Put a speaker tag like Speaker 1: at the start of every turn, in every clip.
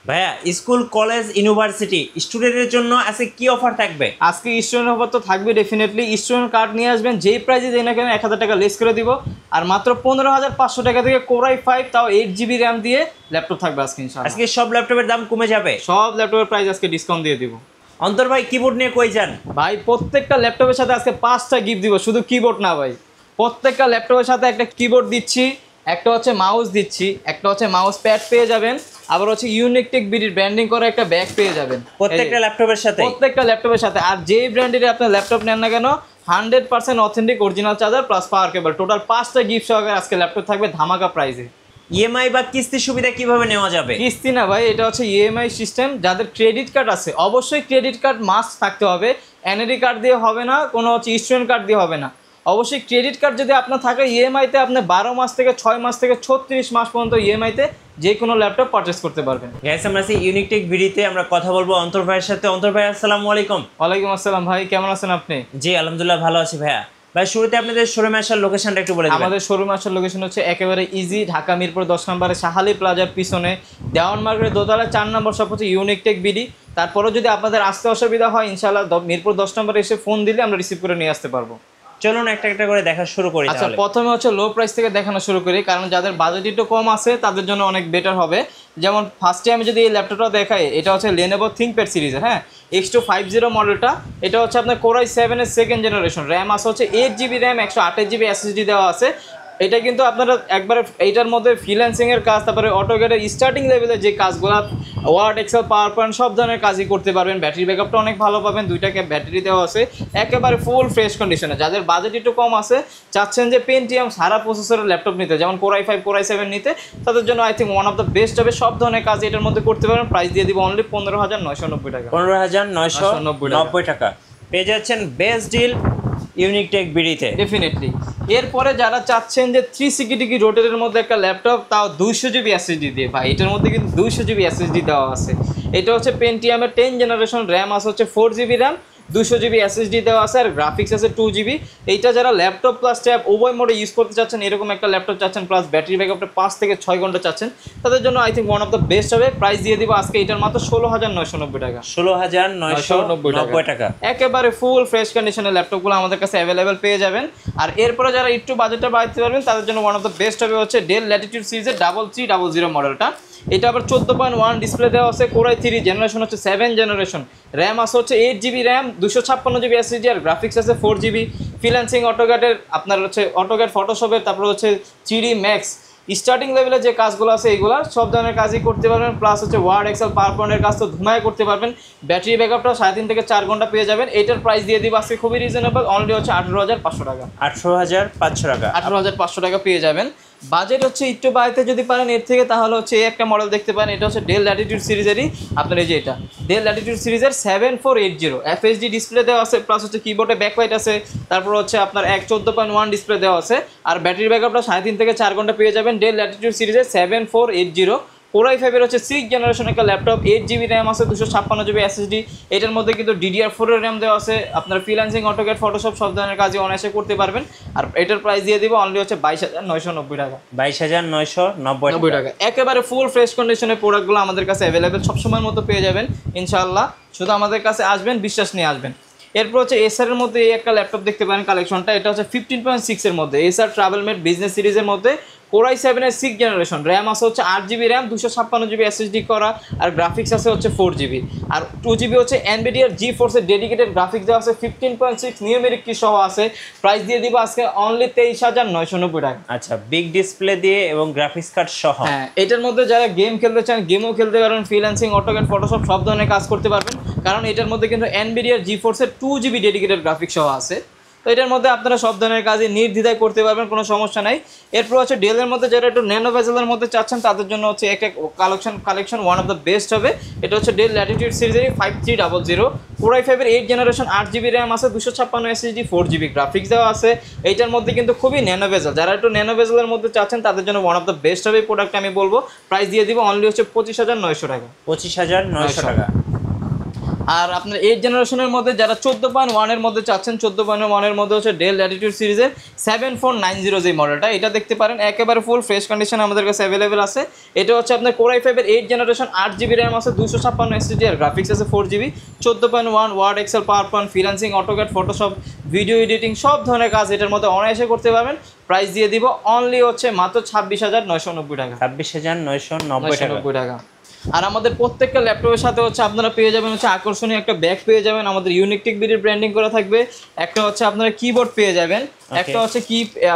Speaker 1: ভাইয়া school college university স্টুডেন্টের জন্য আজকে কি অফার থাকবে?
Speaker 2: আজকে স্টুডেন্ট অফার তো থাকবে ডেফিনেটলি। স্টুডেন্ট কার্ড নিয়ে আসবেন, যেই প্রাইজে দেয় না কেন 1000 টাকা লেস করে দিব। আর মাত্র 15,500 টাকা থেকে কোরাই 5 তাও 8GB র্যাম দিয়ে ল্যাপটপ থাকবে আজকে ইনশাআল্লাহ।
Speaker 1: আজকে সব ল্যাপটপের দাম কমে যাবে,
Speaker 2: সব ল্যাপটপের প্রাইস আজকে ডিসকাউন্ট দিয়ে দিব।
Speaker 1: অন্তর ভাই কিবোর্ড নিয়ে কই যান?
Speaker 2: ভাই প্রত্যেকটা ল্যাপটপের সাথে আজকে 5টা গিফট দিব, শুধু কিবোর্ড না ভাই, প্রত্যেকটা ল্যাপটপের সাথে একটা কিবোর্ড দিচ্ছি, একটা হচ্ছে মাউস দিচ্ছি, একটা হচ্ছে মাউস প্যাড পেয়ে যাবেন, আবার হচ্ছে ইউনিকটেক বিডির ব্র্যান্ডিং করা একটা ব্যাগ পেয়ে যাবেন
Speaker 1: প্রত্যেকটা ল্যাপটপের সাথে।
Speaker 2: প্রত্যেকটা ল্যাপটপের সাথে। আর যেই ব্র্যান্ডের আপনার ল্যাপটপ নেন না কেন 100% অথেন্টিক অরিজিনাল চার্জার প্লাস পাওয়ার কেবল, টোটাল 5টা গিফট সহকারে আজকে ল্যাপটপ থাকবে ধামাকা প্রাইসে।
Speaker 1: ইএমআই বা কিস্তির সুবিধা কিভাবে নেওয়া যাবে?
Speaker 2: কিস্তি না ভাই, এটা হচ্ছে ইএমআই সিস্টেম। যাদের ক্রেডিট কার্ড আছে অবশ্যই ক্রেডিট কার্ড মাস্ট থাকতে হবে, এনআরই কার্ড দিয়ে হবে না, কোনো হচ্ছে স্টুডেন্ট কার্ড দিয়ে হবে না। অবশ্যই ক্রেডিট কার্ড যদি আপনার থাকে ইএমআইতে আপনি 12 মাস থেকে 6 মাস থেকে 36 মাস পর্যন্ত ইএমআইতে যে কোনো ল্যাপটপ পারচেস করতে পারবেন।
Speaker 1: গ্যাস আমরা আছি ইউনিকটেক ভিডিওতে, আমরা কথা বলবো অন্তর ভাইয়ের সাথে। অন্তর ভাই আসসালামু আলাইকুম।
Speaker 2: ওয়ালাইকুম আসসালাম ভাই, কেমন আছেন আপনি?
Speaker 1: জি আলহামদুলিল্লাহ ভালো আছি ভাইয়া। ভাই শুরুতে আপনাদের শোরুমে আসার লোকেশনটা একটু বলে দিবেন।
Speaker 2: আমাদের শোরুম আসার লোকেশন হচ্ছে একেবারে ইজি, ঢাকা মিরপুর 10 নম্বরে শাহালি প্লাজার পিছনে দেওয়ান মার্কেটের দোতলা 4 নম্বর শপ হচ্ছে ইউনিকটেক বিডি। তারপরেও যদি আপনাদের আসতে অসুবিধা হয় ইনশাআল্লাহ মিরপুর 10 নম্বরে এসে ফোন দিলে আমরা রিসিভ করে নিয়ে আসতে পারবো।
Speaker 1: চলুন একটা একটা করে দেখা শুরু করি।
Speaker 2: আচ্ছা, প্রথমে হচ্ছে লো প্রাইস থেকে দেখানো শুরু করি, কারণ যাদের বাজেট একটু কম আছে তাদের জন্য অনেক বেটার হবে। যেমন ফার্স্টে আমি যদি এই ল্যাপটপটা দেখাই, এটা হচ্ছে Lenovo ThinkPad সিরিজের, হ্যাঁ, X250 মডেলটা। এটা হচ্ছে আপনার কোরাই 7 এর সেকেন্ড জেনারেশন, র্যাম আছে হচ্ছে 8GB র্যাম, 128GB SSD দেওয়া আছে। এটা কিন্তু আপনারা একবারে এইটার মধ্যে ফ্রিল্যান্সিংয়ের কাজ, তারপরে অটোক্যাডের স্টার্টিং লেভেলের যে কাজগুলো, ওয়ার্ড, এক্সেল, পাওয়ার পয়েন্ট সব ধরনের কাজই করতে পারবেন। ব্যাটারি ব্যাকআপটা অনেক ভালো পাবেন, 2টা ব্যাটারি দেওয়া আছে, একেবারে ফুল ফ্রেশ কন্ডিশনে। যাদের বাজেট একটু কম আছে, চাচ্ছেন যে পেন্টিয়াম সারা প্রসেসরের ল্যাপটপ নিতে, যেমন কোরাই 5 কোরাই 7 নিতে, তাদের জন্য I think one of the best হবে। সব ধরনের কাজ এটার মধ্যে করতে পারবেন। প্রাইস দিয়ে দিব অনলি 15,990 টাকা।
Speaker 1: 15,990 টাকা পেয়ে যাচ্ছেন বেস্ট ডিল ইউনিকটেক বিডিতে
Speaker 2: ডেফিনেটলি। এরপরে যারা চাচ্ছেন যে 360 ডিগ্রি রোটেটের মধ্যে একটা ল্যাপটপ, তাও 200GB SSD দিয়ে, ভাই এটার মধ্যে কিন্তু 200GB SSD দেওয়া আছে। এটা হচ্ছে পেন্টিয়ামের 10 জেনারেশন, র্যাম আছে হচ্ছে 4GB র্যাম, 200GB SSD দেওয়া আছে, আর গ্রাফিক্স আছে 2GB। এইটা যারা ল্যাপটপ প্লাস ট্যাব উভয় মোডে ইউজ করতে চাচ্ছেন, এরকম একটা ল্যাপটপ চাচ্ছেন, প্লাস ব্যাটারি ব্যাকআপটা 5 থেকে 6 ঘন্টা চাচ্ছেন, তাদের জন্য I think one of the best হবে। প্রাইস দিয়ে দিব আজকে এটার মাত্র 16,990 টাকা।
Speaker 1: 16,990 টাকা।
Speaker 2: একেবারে ফুল ফ্রেশ কন্ডিশনের ল্যাপটপগুলো আমাদের কাছে অ্যাভেলেবেল পেয়ে যাবেন। আর এরপরে যারা একটু বাজেটটা বাড়াতে পারবেন তাদের জন্য ওয়ান অফ দ্য বেস্ট হবে হচ্ছে ডেল ল্যাটিটিউড সিরিজের 3300 মডেলটা। এটা আবার 14.1 ডিসপ্লে দেওয়া আছে, কোরাই 3 জেনারেশন হচ্ছে 7 জেনারেশন, র্যাম আছে হচ্ছে 8GB র্যাম, 256GB SSD, আর গ্রাফিক্স আছে 4GB। ফ্রিল্যান্সিং অটোক্যাডের আপনার হচ্ছে অটোক্যাড ফটোশপের, তারপর হচ্ছে 3D ম্যাক্স স্টার্টিং লেভেলে যে কাজগুলো আছে এইগুলো সব ধরনের কাজই করতে পারবেন, প্লাস হচ্ছে ওয়ার্ড, এক্সেল, পাওয়ার পয়েন্টের কাজ তো ধুমায় করতে পারবেন। ব্যাটারি ব্যাকআপটা 3.5 থেকে 4 ঘন্টা পেয়ে যাবেন। এটার প্রাইস দিয়ে দিব আজকে খুবই রিজনেবল, অনলি হচ্ছে 18,500 টাকা।
Speaker 1: 18,500 টাকা।
Speaker 2: 18,500 টাকা পেয়ে যাবেন। বাজেট হচ্ছে একটু বাড়াইতে যদি পারেন এর থেকে, তাহলে হচ্ছে এই একটা মডেল দেখতে পারেন। এটা হচ্ছে ডেল ল্যাটিটিউড সিরিজেরই আপনার এই যে এটা ডেল ল্যাটিটিউড সিরিজের 7480 FHD ডিসপ্লে দেওয়া আছে, প্লাস হচ্ছে কিবোর্ডে ব্যাকলাইট আছে, তারপর হচ্ছে আপনার 14.1 ডিসপ্লে দেওয়া আছে, আর ব্যাটারি ব্যাকআপটা 3.5 থেকে 4 ঘন্টা পেয়ে যাবেন। ডেল ল্যাটিটিউড সিরিজের 7480 কোরাই 5 এর হচ্ছে 6 জেনারেশন একটা ল্যাপটপ, 8GB র্যাম আছে, 256GB SSD। এটার মধ্যে কিন্তু DDR4 এর র্যাম দেওয়া আছে। আপনার ফ্রিল্যান্সিং, অটোক্যাড, ফটোশপ সব ধরনের কাজে অনায়াসে করতে পারবেন। আর এটার প্রাইস দিয়ে দিব অনলি হচ্ছে 22,990 টাকা।
Speaker 1: 22,990
Speaker 2: টাকা। একেবারে ফুল ফ্রেশ কন্ডিশনের প্রোডাক্টগুলো আমাদের কাছে অ্যাভেলেবেল সবসময়ের মতো পেয়ে যাবেন ইনশাআল্লাহ। শুধু আমাদের কাছে আসবেন, বিশ্বাস নিয়ে আসবেন। এরপর হচ্ছে এসার এর মধ্যে এই একটা ল্যাপটপ দেখতে পারেন কালেকশনটা। এটা হচ্ছে 15.6 এর মধ্যে এসার ট্রাভেলমেট বিজনেস সিরিজের মধ্যে, কোরাই 7 এর 6 জেনারেশন, র্যাম আছে হচ্ছে 8GB র্যাম, 256GB SSD করা, আর গ্রাফিক্স আছে হচ্ছে 4GB, আর 2GB হচ্ছে NVIDIA GeForce এর ডেডিকেটেড গ্রাফিক্স দেওয়া আছে, 15.6 নিউমেরিক কি সহ আছে। প্রাইস দিয়ে দিব আজকে অনলি 23,990 টাকা।
Speaker 1: আচ্ছা, বিগ ডিসপ্লে দিয়ে এবং গ্রাফিক্স কার্ড সহ।
Speaker 2: হ্যাঁ, এটার মধ্যে যারা গেম খেলতে চান গেমও খেলতে পারবেন, ফ্রিল্যান্সিং, অটোক্যাড, ফটোশপ সব ধরনের কাজ করতে পারবেন, কারণ এটার মধ্যে কিন্তু NVIDIA GeForce এর 2GB ডেডিকেটেড গ্রাফিক্স সহ আছে। তো এটার মধ্যে আপনারা সব ধরনের কাজই নির্দ্বিধায় করতে পারবেন, কোনো সমস্যা নাই। এরপর হচ্ছে ডেলের মধ্যে যারা একটু ন্যানো ভেজেলের মধ্যে চাচ্ছেন তাদের জন্য হচ্ছে একটা collection one of the best হবে। এটা হচ্ছে ডেল ল্যাটিটিউড সিরিজের 5300 কোরাই 5 এর 8 জেনারেশন, 8GB র্যাম আছে, 256 SSD, 4GB গ্রাফিক্স দেওয়া আছে। এইটার মধ্যে কিন্তু খুবই ন্যানো ভেজেল, যারা একটু ন্যানো ভেজেলের মধ্যে চাচ্ছেন তাদের জন্য ওয়ান অফ দ্য বেস্ট হবে এই প্রোডাক্ট আমি বলবো। প্রাইস দিয়ে দিব অনলি হচ্ছে 25,900 টাকা।
Speaker 1: 25,900 টাকা।
Speaker 2: আর আপনার 8 জেনারেশনের মধ্যে যারা 14.1 এর মধ্যে চাচ্ছেন, 14.1 এর মধ্যে হচ্ছে ডেল ল্যাটিটিউড সিরিজের 7490 যে মডেলটা, এটা দেখতে পারেন একেবারে ফুল ফ্রেশ কন্ডিশন আমাদের কাছে অ্যাভেলেবেল আছে। এটা হচ্ছে আপনার কোর i5 এর 8 জেনারেশন, 8GB র্যাম আছে, 256 SSD আর গ্রাফিক্স আছে 4GB, 14.1 word, excel, PowerPoint, freelancing, AutoCAD, Photoshop, video editing সব ধরনের কাজ এটার মধ্যে অনায়াসে করতে পারবেন। প্রাইস দিয়ে দিব অনলি হচ্ছে মাত্র 26,990 টাকা।
Speaker 1: 26,990
Speaker 2: টাকা। আর আমাদের প্রত্যেকটা ল্যাপটপের সাথে হচ্ছে আপনারা পেয়ে যাবেন হচ্ছে আকর্ষণীয় একটা ব্যাগ পেয়ে যাবেন, আমাদের ইউনিক টেক বিডির ব্র্যান্ডিং করা থাকবে। একটা হচ্ছে আপনারা কিবোর্ড পেয়ে যাবেন, একটা হচ্ছে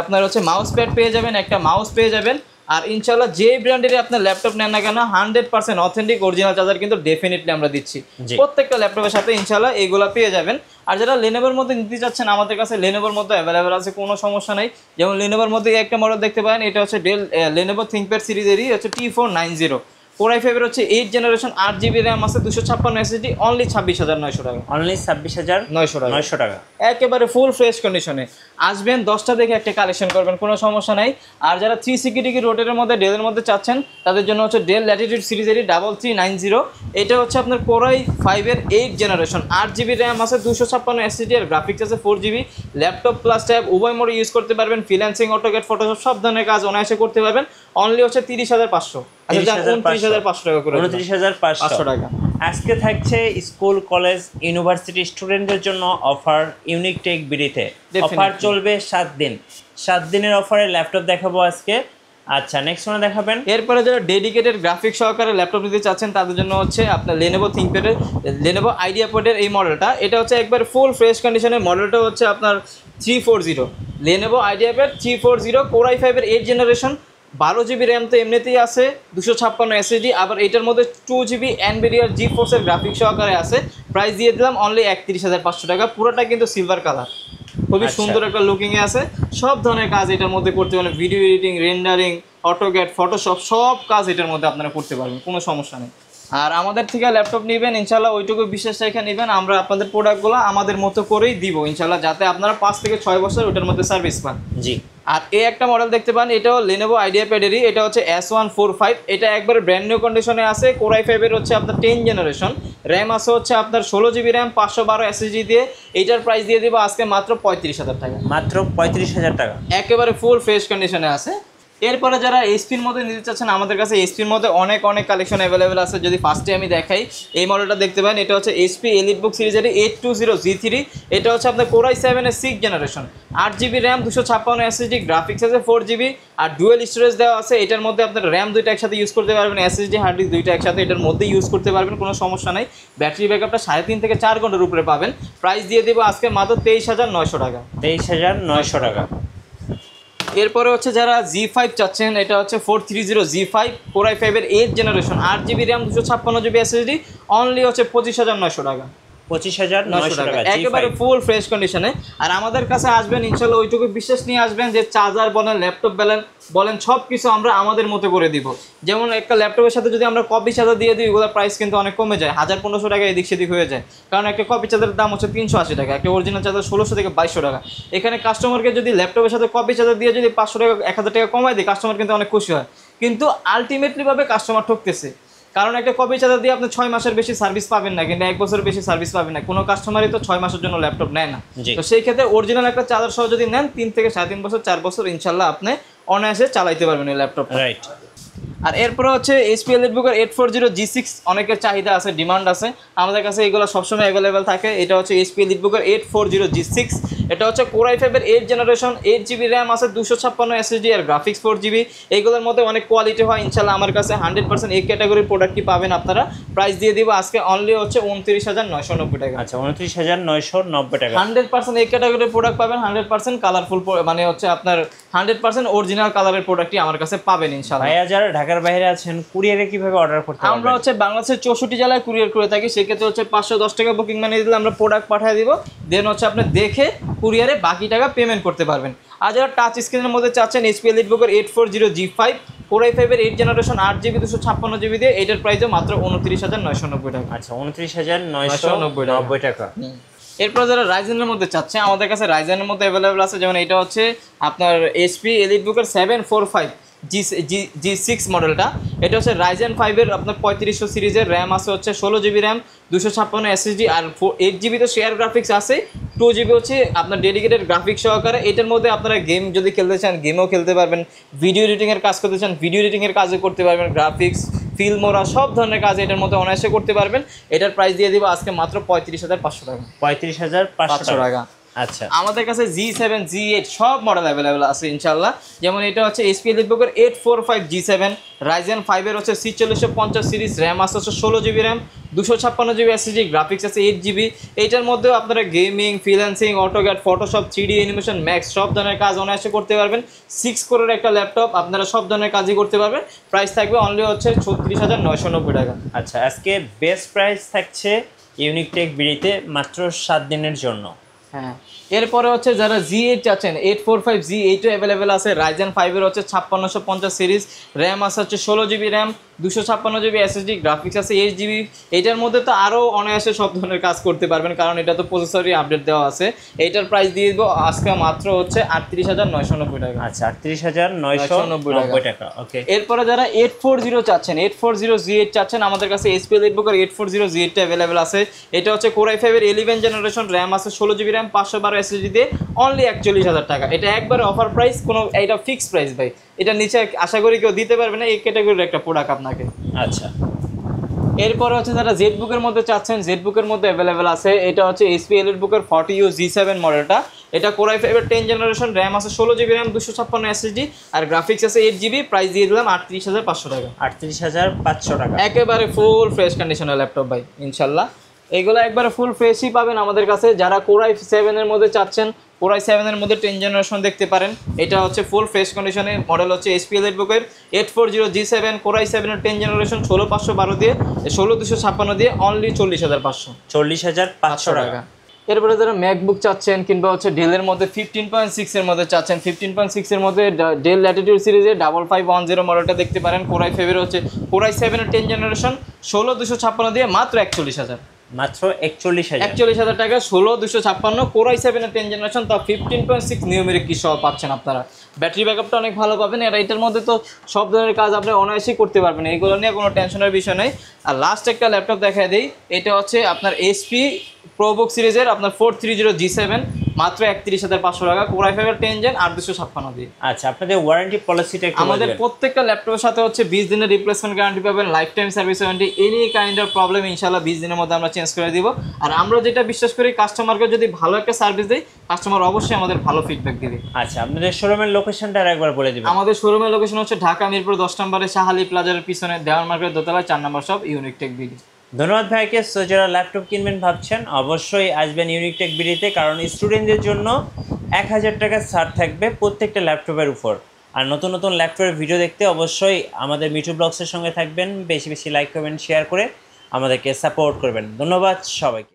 Speaker 2: আপনার হচ্ছে মাউস প্যাড পেয়ে যাবেন, একটা মাউস পেয়ে যাবেন। আর ইনশাআল্লাহ যে ব্র্যান্ডেরই আপনার ল্যাপটপ নেন না কেন 100% অথেন্টিক অরিজিনাল চার্জার কিন্তু ডেফিনেটলি আমরা দিচ্ছি প্রত্যেকটা ল্যাপটপের সাথে, ইনশাআল্লাহ এইগুলো পেয়ে যাবেন। আর যারা লেনোভোর মধ্যে নিতে চাচ্ছেন আমাদের কাছে লেনোভোর মধ্যে অ্যাভেলেবেল আছে, কোনো সমস্যা নেই। যেমন লেনোভোর মধ্যে একটা মডেল দেখতে পারেন, এটা হচ্ছে ডেল লেনোভো থিংকপ্যাড সিরিজেরই হচ্ছে T490 কোর i5 এর হচ্ছে 8 জেনারেশন, 8GB র্যাম আছে, 256 SSD, অনলি 26,900 টাকা।
Speaker 1: অনলি 26,900 টাকা,
Speaker 2: একেবারে ফুল ফ্রেশ কন্ডিশনে আসবেন, 10টা দেখে একটা কালেকশন করবেন, কোনো সমস্যা নাই। আর যারা 360 ডিগ্রি রোটেটের মধ্যে ডেলের মধ্যে চাচ্ছেন তাদের জন্য হচ্ছে ডেল ল্যাটিটিউড সিরিজেরই 3390, এটা হচ্ছে আপনার কোর i5 এর 8 জেনারেশন, 8GB র্যাম আছে, 256 SSD আর গ্রাফিক্স আছে 4GB, ল্যাপটপ প্লাস ট্যাব উভয় মোডে ইউজ করতে পারবেন, ফ্রিল্যান্সিং, অটোক্যাড, ফটোশপ সব ধরনের কাজ অনায়াসে করতে পারবেন। অনলি হচ্ছে 30,500, 29,500 টাকা করে,
Speaker 1: 29,500
Speaker 2: টাকা।
Speaker 1: আজকে থাকছে স্কুল, কলেজ, ইউনিভার্সিটি স্টুডেন্টদের জন্য অফার ইউনিক টেক বিডিতে। অফার চলবে 7 দিন, 7 দিনের অফারে ল্যাপটপ দেখাবো আজকে। আচ্ছা, নেক্সট ওয়ান দেখাবেন।
Speaker 2: এরপরে যারা ডেডিকেটেড গ্রাফিক্স সহকারে ল্যাপটপ নিতে চাচ্ছেন তাদের জন্য হচ্ছে আপনার লেনোভো থিংকপ্যাডের লেনোভো আইডিয়াপ্যাডের এই মডেলটা, এটা হচ্ছে একবার ফুল ফ্রেশ কন্ডিশনের মডেলটা হচ্ছে আপনার 340 লেনোভো আইডিয়াপ্যাড 340 কোর i5 এর 8 জেনারেশন, 12GB র্যাম তো এমনিতেই আছে, 256 SSD, আবার এটার মধ্যে 2GB NVIDIA GeForce এর গ্রাফিক্স সহকারে আছে। প্রাইস দিয়ে দিলাম অনলি 31,500 টাকা। পুরোটা কিন্তু সিলভার কালার, খুবই সুন্দর একটা লুকিংয়ে আছে। সব ধরনের কাজ এটার মধ্যে করতে পারবেন, video editing, rendering, AutoCAD, Photoshop সব কাজ এটার মধ্যে আপনারা করতে পারবেন, কোনো সমস্যা নেই। আর আমাদের থেকে ল্যাপটপ নেবেন ইনশাল্লাহ ওইটুকু বিশেষ রেখে নেবেন, আমরা আপনাদের প্রোডাক্টগুলো আমাদের মতো করেই দিব ইনশাল্লাহ, যাতে আপনারা 5 থেকে 6 বছর ওটার মধ্যে সার্ভিস পান।
Speaker 1: জি।
Speaker 2: আর এই একটা মডেল দেখতে পান, এটাও লেনোভো আইডিয়াপ্যাডেরই, এটা হচ্ছে S145, এটা একবারে ব্র্যান্ড নিউ কন্ডিশনে আছে। কোর i5 এর হচ্ছে আপনার 10 জেনারেশন, র্যাম আছে হচ্ছে আপনার 16GB র্যাম, 512 SSD দিয়ে। এইটার প্রাইস দিয়ে দিব আজকে মাত্র 35,000 টাকা,
Speaker 1: মাত্র 35,000 টাকা,
Speaker 2: একেবারে ফুল ফ্রেশ কন্ডিশনে আছে। এরপরে যারা এইচপির মধ্যে নিতে চাচ্ছেন আমাদের কাছে এইচপির মধ্যে অনেক কালেকশন অ্যাভেলেবেল আছে। যদি ফার্স্টে আমি দেখাই এই মডেলটা দেখতে পারেন, এটা হচ্ছে এইচপি এলিটবুক সিরিজের 820G3, এটা হচ্ছে আপনার কোর i7 এর 6 generation, 8GB RAM, 256 SSD, graphics আছে 4GB আর ডুয়েল স্টোরেজ দেওয়া আছে। এটার মধ্যে আপনার র্যাম দুইটা একসাথে ইউজ করতে পারবেন, SSD হার্ড ডিস্ক দুইটা একসাথে এটার মধ্যে ইউজ করতে পারবেন, কোনো সমস্যা নাই। ব্যাটারি ব্যাকআপটা 3.5 থেকে 4 ঘন্টার উপরে পাবেন। প্রাইস দিয়ে দেবো আজকে মাত্র 23,900 টাকা,
Speaker 1: 23,900 টাকা।
Speaker 2: এরপরে হচ্ছে যারা G5 চাচ্ছেন, এটা হচ্ছে 430G5 কোর i5 এর 8 generation, 8GB RAM, 256GB SSD, only হচ্ছে 25,900 টাকা,
Speaker 1: 25,900 টাকা,
Speaker 2: একেবারে ফুল ফ্রেশ কন্ডিশনে। আর আমাদের কাছে আসবেন ইনশাল্লাহ ওইটুকু বিশ্বাস নিয়ে আসবেন যে চার্জার বলেন, ল্যাপটপ বলেন সব কিছু আমরা আমাদের মতো করে দিব। যেমন একটা ল্যাপটপের সাথে যদি আমরা কপি চার্জার দিয়ে দিই, ওগুলোর প্রাইস কিন্তু অনেক কমে যায়, 1,000-1,500 টাকা এদিক সেদিক হয়ে যায়, কারণ একটা কপি চার্জারের দাম হচ্ছে 380 টাকা, একটা অরিজিনাল চার্জার 1600 থেকে 2200 টাকা। এখানে কাস্টমারকে যদি ল্যাপটপের সাথে কপি চার্জার দিয়ে যদি 500 টাকা 1,000 টাকা কমায় দিই, কাস্টমার কিন্তু অনেক খুশি হয়। কিন্তু আলটিমেটলিভাবে কাস্টমার ঠকতেছে, কারণ একটা কপি চার্জার দিয়ে আপনি 6 মাসের বেশি সার্ভিস পাবেন না, কিন্তু 1 বছরের বেশি সার্ভিস পাবেন না। কোনো কাস্টমারই তো 6 মাসের জন্য ল্যাপটপ নেয় না। তো সেই ক্ষেত্রে অরিজিনাল একটা চার্জার সহ যদি নেন 3 থেকে 3.5 বছর 4 বছর ইনশাল্লাহ আপনি অনায়াসে চালাইতে পারবেন এই ল্যাপটপটা।
Speaker 1: রাইট।
Speaker 2: আর এরপরে হচ্ছে এইচপি এলিটবুকের 840G6 অনেকের চাহিদা আছে, ডিমান্ড আছে, আমাদের কাছে এগুলো সবসময় অ্যাভেলেবেল থাকে। এটা হচ্ছে এইচপি এলিটবুকের 840G6, এটা হচ্ছে কোর i5 এর 8 জেনারেশন, 8GB র্যাম আছে, 256 SSD আর গ্রাফিক্স 4GB। এইগুলোর মধ্যে অনেক কোয়ালিটি হয় ইনশাল্লাহ, আমার কাছে 100% এই ক্যাটাগরির প্রোডাক্টই পাবেন আপনারা। প্রাইস দিয়ে দিব আজকে অনলি হচ্ছে 29,990 টাকা।
Speaker 1: আচ্ছা, 29,990 টাকা,
Speaker 2: 100% এই ক্যাটাগরির প্রোডাক্ট পাবেন, 100% কালারফুল, মানে হচ্ছে আপনার 100% অরিজিনাল কালারের প্রোডাক্টই আমার কাছে পাবেন ইনশাল্লাহ।
Speaker 1: ভাইয়া যারা ঢাকার বাইরে আছেন কুরিয়ারে কিভাবে অর্ডার করতে পারবেন?
Speaker 2: আমরা হচ্ছে বাংলাদেশের 64 জেলায় কুরিয়ার করে থাকি, সেক্ষেত্রে হচ্ছে 510 টাকা বুকিং মানিয়ে দিলে আমরা প্রোডাক্ট পাঠিয়ে দিব, দেন হচ্ছে আপনি দেখে কুরিয়ারে বাকি টাকা পেমেন্ট করতে পারবেন। আর যারা টাচ স্ক্রিনের মধ্যে চাচ্ছেন এইচপি এলিটবুকের 840G5 কোর i5 এর 8 জেনারেশন, 8GB 256GB দিয়ে, এটার প্রাইসও মাত্র 29,990 টাকা।
Speaker 1: আচ্ছা, 29,990 টাকা।
Speaker 2: এরপর যারা রাইজেনের মধ্যে চাচ্ছে আমাদের কাছে রাইজেনের মধ্যে অ্যাভেলেবেল আছে, যেমন এটা হচ্ছে আপনার এইচপি এলিটবুকের 745 জি6 মডেলটা। এটা হচ্ছে রাইজেন 5-এর আপনার 3500 সিরিজের, র্যাম আছে হচ্ছে 16 জিবি র্যাম, 256 এসএসডি, আর 8 জিবি তো শেয়ার গ্রাফিক্স আছে, 2 জিবি হচ্ছে আপনার ডেডিকেটেড গ্রাফিক্স সহকারে। এটার মধ্যে আপনারা গেম যদি খেলতে চান গেমও খেলতে পারবেন, ভিডিও এডিটিংয়ের কাজ করতে চান ভিডিও এডিটিংয়ের কাজও করতে পারবেন, গ্রাফিক্স ফিল্ম ওরা সব ধরনের কাজ এটার মধ্যে অনায়াসে করতে পারবেন। এটার প্রাইস দিয়ে দিব আজকে মাত্র 35,500 টাকা।
Speaker 1: 35,500
Speaker 2: টাকা।
Speaker 1: আচ্ছা,
Speaker 2: আমাদের কাছে G7 G8 সব মডেল অ্যাভেলেবেল আছে ইনশাল্লাহ। যেমন এটা হচ্ছে HP এলিটবুকের 845 G7, রাইজেন 5-এর হচ্ছে C4050 সিরিজ, র্যাম আছে হচ্ছে 16 GB RAM, 256 GB SSD, graphics আছে 8 জিবি। এইটার মধ্যেও আপনারা gaming, freelancing, AutoCAD, Photoshop, 3D animation, max সব ধরনের কাজ অনায়াসে করতে পারবেন। 6 কোরের একটা ল্যাপটপ, আপনারা সব ধরনের কাজই করতে পারবেন। প্রাইস থাকবে অনলি হচ্ছে 36,990 টাকা।
Speaker 1: আচ্ছা, আজকে বেস্ট প্রাইস থাকছে ইউনিক টেক বিডিতে মাত্র 7 দিনের জন্য।
Speaker 2: হ্যাঁ, এরপরে হচ্ছে যারা G8 চাচ্ছেন 845 G8 অ্যাভেলেবেল আছে। রাইজেন 5-এর হচ্ছে 5650 সিরিজ, র্যাম আছে হচ্ছে 16 GB RAM, 256 GB SSD, graphics আছে 8 জিবি। এইটার মধ্যে তো আরও অনায়াসে সব ধরনের কাজ করতে পারবেন, কারণ এটা তো প্রসেসরই আপডেট দেওয়া আছে। এইটার প্রাইস দিয়ে দিব আজকে মাত্র হচ্ছে 38,990 টাকা।
Speaker 1: আচ্ছা, 38,990 টাকা। ওকে,
Speaker 2: এরপরে যারা 840 চাচ্ছেন, 840 G8 চাচ্ছেন, আমাদের কাছে HP এলিটবুকের 840 G8 অ্যাভেলেবেল আছে। এটা হচ্ছে Core i5-এর 11 জেনারেশন, র্যাম আছে 16 জিবি র্যাম, 512 এসএসডি দিয়ে অনলি 41,000 টাকা। এটা একবারে অফার প্রাইস, কোনো এটা ফিক্সড প্রাইস ভাই। এটা নিচে আশা করি কেউ দিতে পারবে না, এই ক্যাটাগরির একটা প্রোডাক্ট আপনাকে।
Speaker 1: আচ্ছা,
Speaker 2: এরপরে হচ্ছে যারা জেড বুকের মধ্যে চাচ্ছেন, জেড বুকের মধ্যে অ্যাভেলেবেল আছে। এটা হচ্ছে HP এলিটবুকের 40U G7 মডেলটা। এটা Core i5-এর 10 জেনারেশন, র্যাম আছে 16 জিবি র্যাম, 256 এসএসডি, আর গ্রাফিক্স আছে 8 জিবি। প্রাইস দিয়ে দিলাম 38,500 টাকা।
Speaker 1: 38,500 টাকা।
Speaker 2: একেবারে ফুল ফ্রেশ কন্ডিশনের ল্যাপটপ ভাই ইনশাল্লাহ। এগুলো একবারে ফুল ফ্রেশই পাবেন আমাদের কাছে। যারা Core i7-এর মধ্যে চাচ্ছেন, Core i7-এর মধ্যে 10 জেনারেশন দেখতে পারেন। এটা হচ্ছে ফুল ফ্রেশ কন্ডিশনের মডেল, হচ্ছে HP এলিটবুকের 840 G7, Core i7-এর 10 জেনারেশন, 16512 দিয়ে 16256 দিয়ে অনলি 40,500।
Speaker 1: 40,500 টাকা।
Speaker 2: এরপরে যারা ম্যাকবুক চাচ্ছেন কিংবা হচ্ছে ডেলের মধ্যে 15.6-এর মধ্যে চাচ্ছেন, 15.6-এর মধ্যে ডেল ল্যাটিটিউড সিরিজের 5510 মডেলটা দেখতে পারেন। Core i5-এর হচ্ছে Core i7-এর 10 জেনারেশন, 16256 দিয়ে মাত্র 41,000।
Speaker 1: মাত্র 41,000
Speaker 2: টাকা। 16256 Core i7-এর 10 জেনারেশন, তা 15.6 নিউমেরিক কি সহ পাচ্ছেন আপনারা। ব্যাটারি ব্যাকআপটা অনেক ভালো পাবেন। আর এটার মধ্যে তো সব ধরনের কাজ আপনি অনায়াসেই করতে পারবেন, এইগুলো নিয়ে কোনো টেনশনের বিষয় নেই। আর লাস্ট একটা ল্যাপটপ দেখাই দিই, এটা হচ্ছে আপনার HP প্রোবুক সিরিজের আপনার 430 G7, মাত্র 31,500 টাকা। Core i5-এর 10 জেন, 856 দিয়ে।
Speaker 1: আচ্ছা, আপনাদের ওয়ারেন্টি পলিসিটা একটু
Speaker 2: আমাদের
Speaker 1: বলবেন।
Speaker 2: প্রত্যেকটা ল্যাপটপের সাথে হচ্ছে 20 দিনের রিপ্লেসমেন্ট গ্যারান্টি পাবেন, life time service warranty. Any kind of problem ইনশাআল্লাহ 20 দিনের মধ্যে আমরা চেঞ্জ করে দিব। আর আমরা যেটা বিশ্বাস করি, কাস্টমারকে যদি ভালো একটা সার্ভিস দেই, কাস্টমার অবশ্যই আমাদের ভালো ফিডব্যাক দিবে।
Speaker 1: আচ্ছা, আপনাদের শোরুমের লোকেশনটা আরেকবার বলে দিবেন।
Speaker 2: আমাদের শোরুমের লোকেশন হচ্ছে ঢাকা মিরপুর 10 নম্বরে শাহালি প্লাজার পিছনে দেওয়ান মার্কেট দোতলায় 4 নম্বর শপ, ইউনিক টেক বিডি।
Speaker 1: ধন্যবাদ ভাইকে। সো যারা ল্যাপটপ কিনবেন ভাবছেন, অবশ্যই আসবেন ইউনিক টেক বিডিতে, কারণ স্টুডেন্টদের জন্য 1000 টাকা ছাড় থাকবে প্রত্যেকটা ল্যাপটপের উপর। আর নতুন নতুন ল্যাপটপের ভিডিও দেখতে অবশ্যই আমাদের মিঠু ব্লগসের সঙ্গে থাকবেন। বেশি বেশি লাইক করবেন, শেয়ার করে আমাদেরকে সাপোর্ট করবেন। ধন্যবাদ সবাইকে।